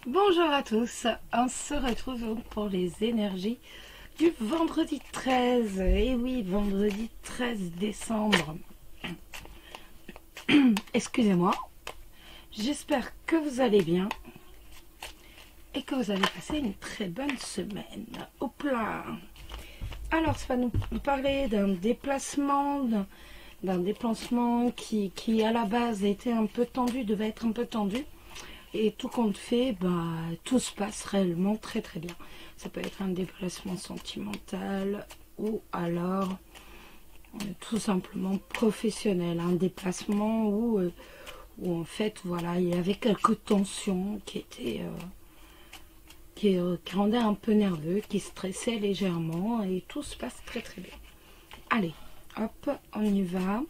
Bonjour à tous, on se retrouve donc pour les énergies du vendredi 13. Et oui, vendredi 13 décembre. Excusez-moi, j'espère que vous allez bien et que vous allez passer une très bonne semaine. Hop là. Alors, ça va nous parler d'un déplacement, qui à la base était un peu tendu, devait être un peu tendu. Et tout compte fait, tout se passe réellement très très bien. Ça peut être un déplacement sentimental ou alors tout simplement professionnel. Un déplacement où en fait, voilà, il y avait quelques tensions qui rendaient un peu nerveux, qui stressaient légèrement et tout se passe très très bien. Allez, hop, on y va.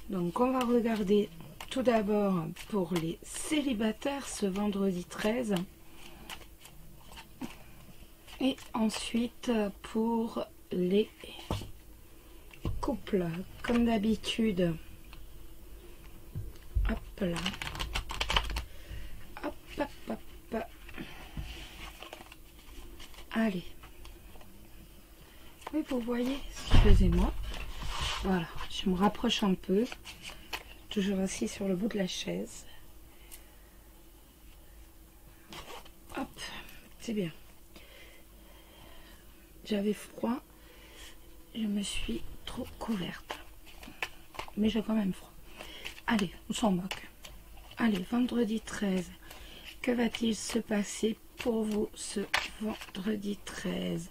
Donc on va regarder tout d'abord pour les célibataires ce vendredi 13 et ensuite pour les couples comme d'habitude. Hop là, hop hop hop, allez, oui vous voyez, excusez-moi, voilà, je me rapproche un peu, toujours assis sur le bout de la chaise. Hop, c'est bien. J'avais froid, je me suis trop couverte. Mais j'ai quand même froid. Allez, on s'en moque. Allez, vendredi 13. Que va-t-il se passer pour vous ce vendredi 13?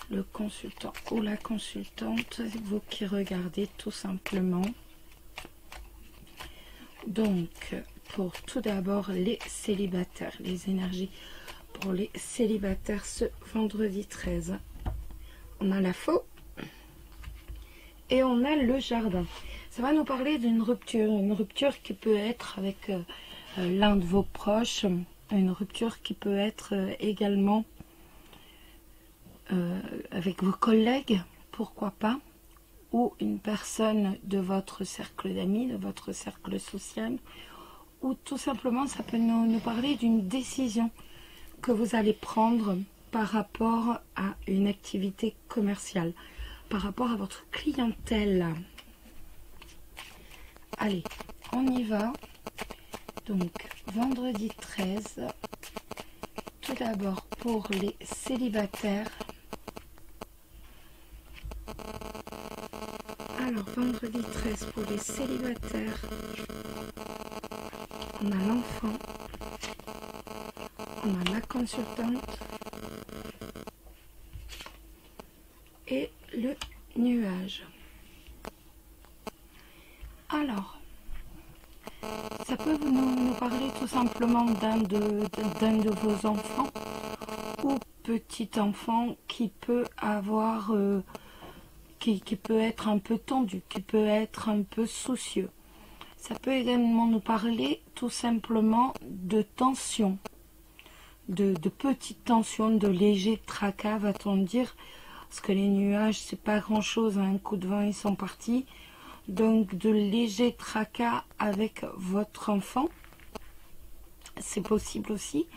Le consultant ou la consultante, vous qui regardez tout simplement. Donc, pour tout d'abord les célibataires, les énergies pour les célibataires ce vendredi 13. On a la faux et on a le jardin. Ça va nous parler d'une rupture, une rupture qui peut être avec l'un de vos proches, une rupture qui peut être également avec vos collègues, pourquoi pas, ou une personne de votre cercle d'amis, de votre cercle social, ou tout simplement ça peut nous parler d'une décision que vous allez prendre par rapport à une activité commerciale, par rapport à votre clientèle. Allez, on y va. Donc, vendredi 13, tout d'abord pour les célibataires. Alors, vendredi 13 pour les célibataires, on a l'enfant, on a la consultante et le nuage. Alors, ça peut nous parler tout simplement d'un de vos enfants ou petit enfant qui peut avoir, qui peut être un peu tendu, qui peut être un peu soucieux. Ça peut également nous parler tout simplement de tension, de petites tensions, de légers tracas, va-t-on dire, parce que les nuages, c'est pas grand-chose, un coup de vent, ils sont partis. Donc, de légers tracas avec votre enfant, c'est possible aussi.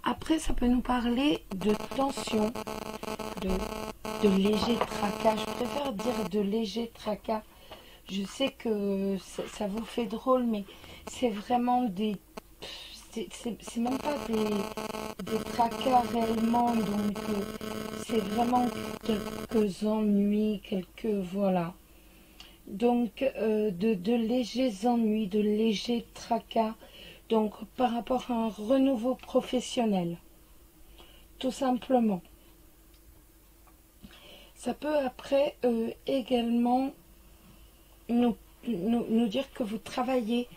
Après, ça peut nous parler de tension, de légers tracas. Je préfère dire de légers tracas. Je sais que ça vous fait drôle, mais c'est vraiment des... C'est même pas des tracas réellement, donc c'est vraiment quelques ennuis, voilà. Donc de légers ennuis, de légers tracas, donc par rapport à un renouveau professionnel, tout simplement. Ça peut après également nous dire que vous travaillez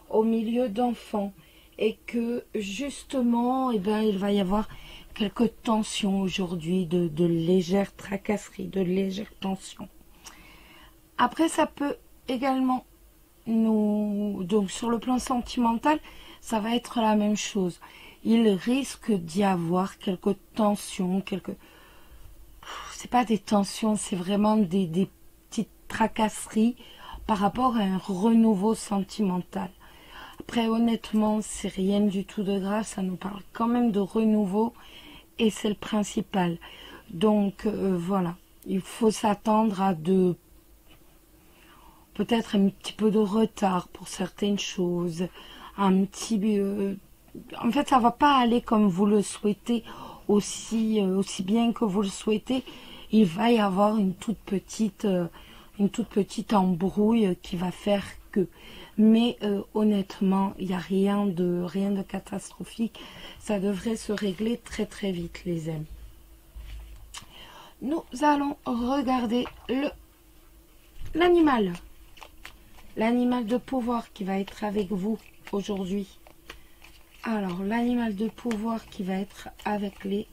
au milieu d'enfants et que justement, il va y avoir quelques tensions aujourd'hui, de légères tracasseries, de légères tensions. Après, ça peut également donc sur le plan sentimental, ça va être la même chose. Il risque d'y avoir quelques tensions, c'est pas des tensions, c'est vraiment des petites tracasseries par rapport à un renouveau sentimental. Après, honnêtement, c'est rien du tout de grave. Ça nous parle quand même de renouveau. Et c'est le principal. Donc, voilà. Il faut s'attendre à peut-être un petit peu de retard pour certaines choses. Un petit... en fait, ça va pas aller comme vous le souhaitez, aussi bien que vous le souhaitez. Il va y avoir une toute petite embrouille qui va faire que. Mais honnêtement, il n'y a rien de catastrophique. Ça devrait se régler très très vite, les amis. Nous allons regarder l'animal. L'animal de pouvoir qui va être avec vous aujourd'hui. Alors, l'animal de pouvoir qui va être avec les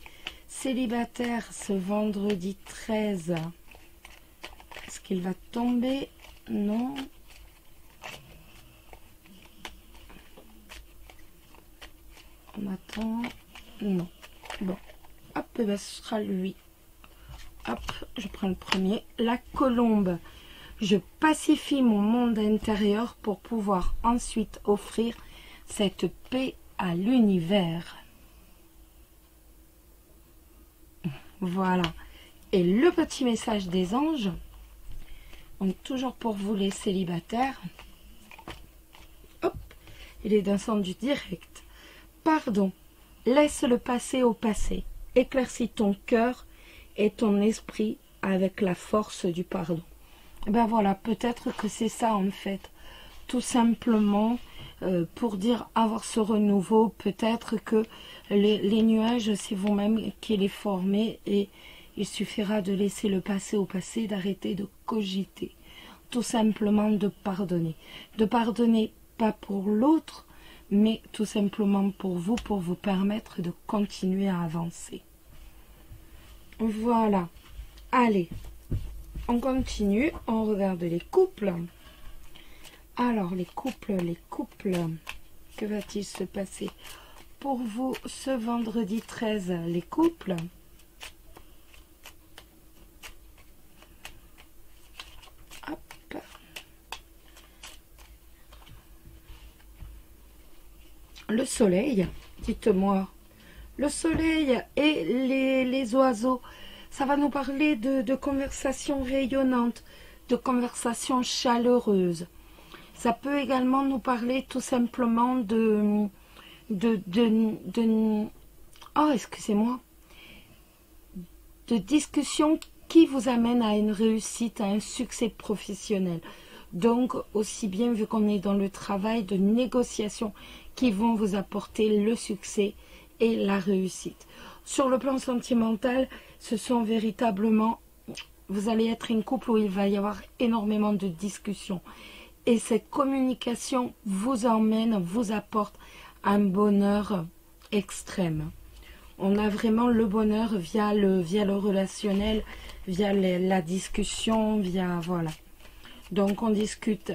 célibataires ce vendredi 13. Est-ce qu'il va tomber? Non. On attend. Non. Bon. Hop, ben, ce sera lui. Hop, je prends le premier. La colombe. Je pacifie mon monde intérieur pour pouvoir ensuite offrir cette paix à l'univers. Voilà. Et le petit message des anges. Donc, toujours pour vous les célibataires. Hop, il est d'un sens du direct. Pardon, laisse le passé au passé. Éclaircis ton cœur et ton esprit avec la force du pardon. Et ben voilà, peut-être que c'est ça en fait. Tout simplement, pour dire avoir ce renouveau, peut-être que les nuages, c'est vous-même qui les formez et il suffira de laisser le passé au passé, d'arrêter de cogiter. Tout simplement de pardonner. De pardonner pas pour l'autre, mais tout simplement pour vous permettre de continuer à avancer. Voilà. Allez, on continue, on regarde les couples. Alors, les couples, que va-t-il se passer pour vous ce vendredi 13, les couples? Hop. Le soleil, dites-moi. Le soleil et les oiseaux, ça va nous parler de conversations rayonnantes, de conversations chaleureuses. Ça peut également nous parler tout simplement oh, excusez-moi, de discussions qui vous amènent à une réussite, à un succès professionnel. Donc, aussi bien, vu qu'on est dans le travail, de négociations qui vont vous apporter le succès et la réussite. Sur le plan sentimental, ce sont véritablement, vous allez être un couple où il va y avoir énormément de discussions. Et cette communication vous emmène, vous apporte un bonheur extrême. On a vraiment le bonheur via le relationnel, via la discussion, voilà. Donc on discute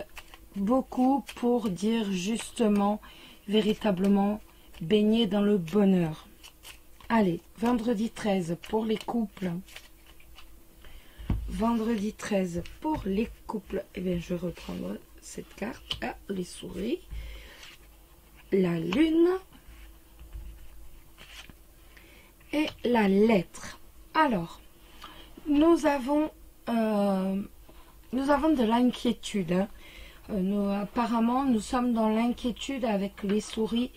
beaucoup pour dire justement, véritablement, baigner dans le bonheur. Allez, vendredi 13 pour les couples. Vendredi 13 pour les couples. Eh bien, je vais reprendre cette carte. Ah, les souris. La lune. Et la lettre. Alors, nous avons de l'inquiétude. Hein. Apparemment, nous sommes dans l'inquiétude avec les souris.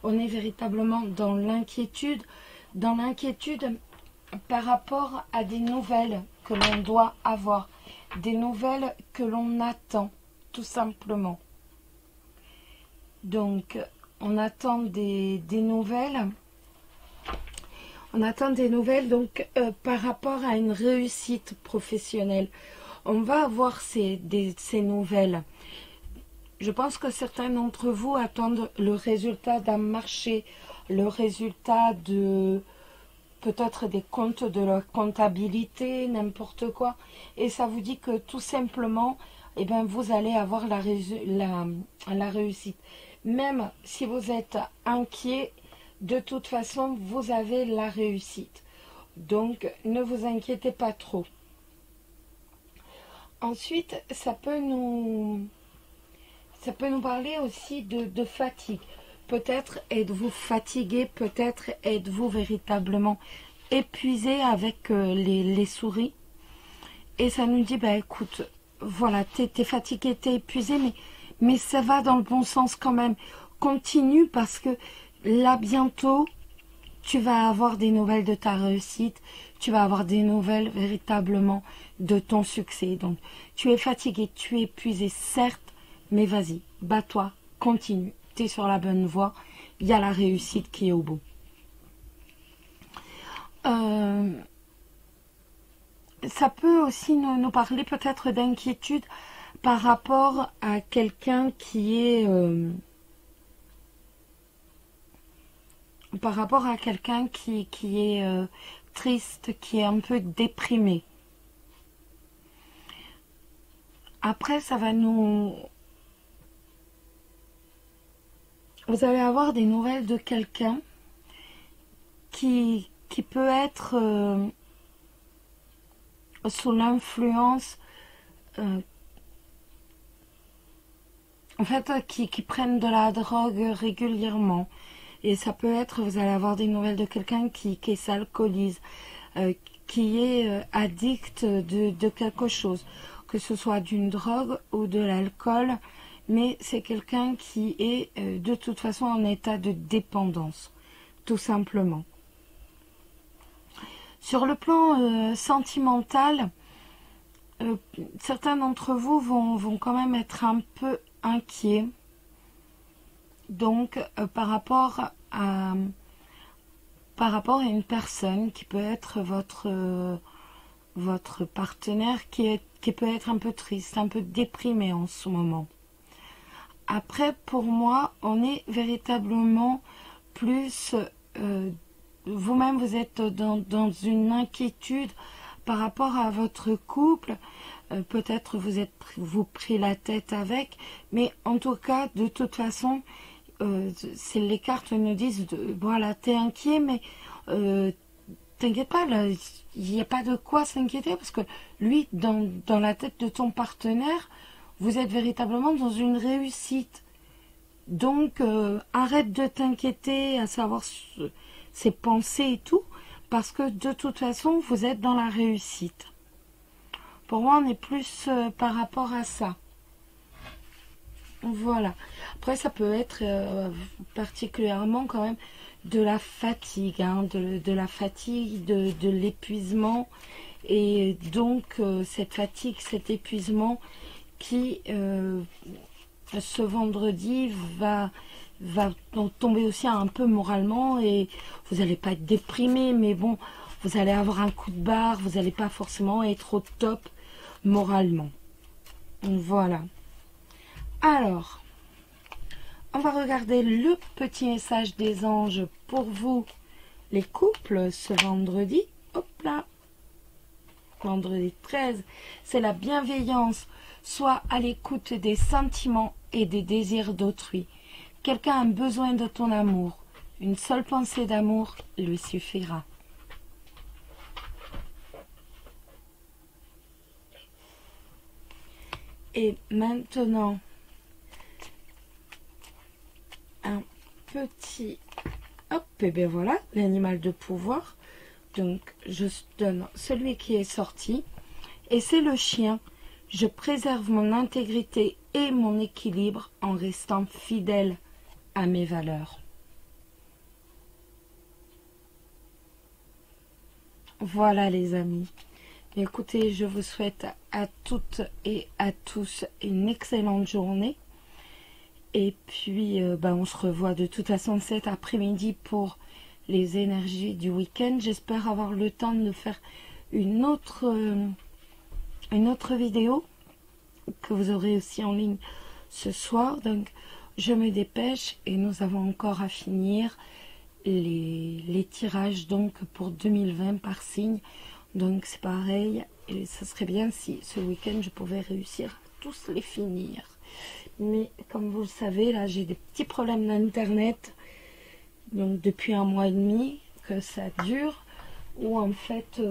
On est véritablement dans l'inquiétude. Dans l'inquiétude par rapport à des nouvelles que l'on doit avoir. Des nouvelles que l'on attend, tout simplement. Donc, on attend des nouvelles. On attend des nouvelles donc par rapport à une réussite professionnelle. On va avoir ces nouvelles. Je pense que certains d'entre vous attendent le résultat d'un marché, le résultat de peut-être des comptes de leur comptabilité, n'importe quoi. Et ça vous dit que tout simplement, eh bien, vous allez avoir la réussite. Même si vous êtes inquiet, de toute façon, vous avez la réussite. Donc, ne vous inquiétez pas trop. Ensuite, ça peut nous Ça peut nous parler aussi de fatigue. Peut-être êtes-vous fatigué, peut-être êtes-vous véritablement épuisé avec les souris. Et ça nous dit, bah écoute, voilà, t'es fatigué, t'es épuisé, mais ça va dans le bon sens quand même. Continue parce que là, bientôt, tu vas avoir des nouvelles de ta réussite, tu vas avoir des nouvelles véritablement de ton succès. Donc, tu es fatigué, tu es épuisé, certes, mais vas-y, bats-toi, continue, tu es sur la bonne voie, il y a la réussite qui est au bout. Ça peut aussi nous parler peut-être d'inquiétude par rapport à quelqu'un qui est... par rapport à quelqu'un qui est triste, qui est un peu déprimé. Après, ça va nous... Vous allez avoir des nouvelles de quelqu'un qui peut être sous l'influence, en fait, qui prennent de la drogue régulièrement. Et ça peut être, vous allez avoir des nouvelles de quelqu'un qui s'alcoolise, qui est addict de quelque chose, que ce soit d'une drogue ou de l'alcool, mais c'est quelqu'un qui est de toute façon en état de dépendance, tout simplement. Sur le plan sentimental, certains d'entre vous vont quand même être un peu inquiets. Donc, par rapport à une personne qui peut être votre partenaire qui peut être un peu triste, un peu déprimé en ce moment. Après, pour moi, on est véritablement plus... vous-même, vous êtes dans une inquiétude par rapport à votre couple. Peut-être vous pris la tête avec, mais en tout cas, de toute façon... les cartes nous disent, voilà, t'es inquiet, mais t'inquiète pas, il n'y a pas de quoi s'inquiéter, parce que lui, dans la tête de ton partenaire, vous êtes véritablement dans une réussite. Donc, arrête de t'inquiéter à savoir ses pensées et tout, parce que de toute façon, vous êtes dans la réussite. Pour moi, on est plus par rapport à ça. Voilà. Après, ça peut être particulièrement quand même de la fatigue, hein, de la fatigue, de l'épuisement. Et donc, cette fatigue, cet épuisement qui, ce vendredi, va tomber aussi un peu moralement. Et vous n'allez pas être déprimé, mais bon, vous allez avoir un coup de barre, vous n'allez pas forcément être au top moralement. Voilà. Alors, on va regarder le petit message des anges pour vous, les couples, ce vendredi. Hop là, vendredi 13, c'est la bienveillance. Sois à l'écoute des sentiments et des désirs d'autrui. Quelqu'un a besoin de ton amour. Une seule pensée d'amour lui suffira. Et maintenant... un petit, hop, et bien voilà, l'animal de pouvoir. Donc je donne celui qui est sorti, et c'est le chien. Je préserve mon intégrité et mon équilibre en restant fidèle à mes valeurs. Voilà les amis. Écoutez, je vous souhaite à toutes et à tous une excellente journée. Et puis, on se revoit de toute façon cet après-midi pour les énergies du week-end. J'espère avoir le temps de faire une autre vidéo que vous aurez aussi en ligne ce soir. Donc, je me dépêche et nous avons encore à finir les tirages donc pour 2020 par signe. Donc, c'est pareil. Et ça serait bien si ce week-end, je pouvais réussir à tous les finir. Mais comme vous le savez, là j'ai des petits problèmes d'internet, donc depuis 1 mois et demi que ça dure, où en fait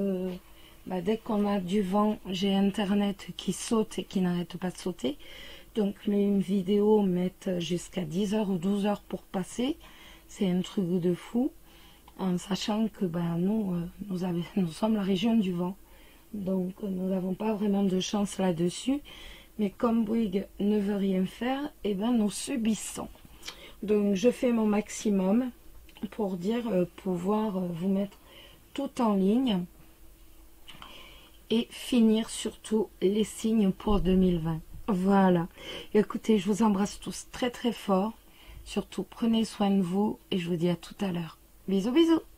dès qu'on a du vent, j'ai internet qui saute et qui n'arrête pas de sauter. Donc les vidéos mettent jusqu'à 10 heures ou 12 heures pour passer. C'est un truc de fou. En sachant que nous sommes la région du vent. Donc nous n'avons pas vraiment de chance là-dessus. Mais comme Bouygues ne veut rien faire, et ben nous subissons. Donc je fais mon maximum pour pouvoir vous mettre tout en ligne. Et finir surtout les signes pour 2020. Voilà. Écoutez, je vous embrasse tous très très fort. Surtout, prenez soin de vous et je vous dis à tout à l'heure. Bisous bisous.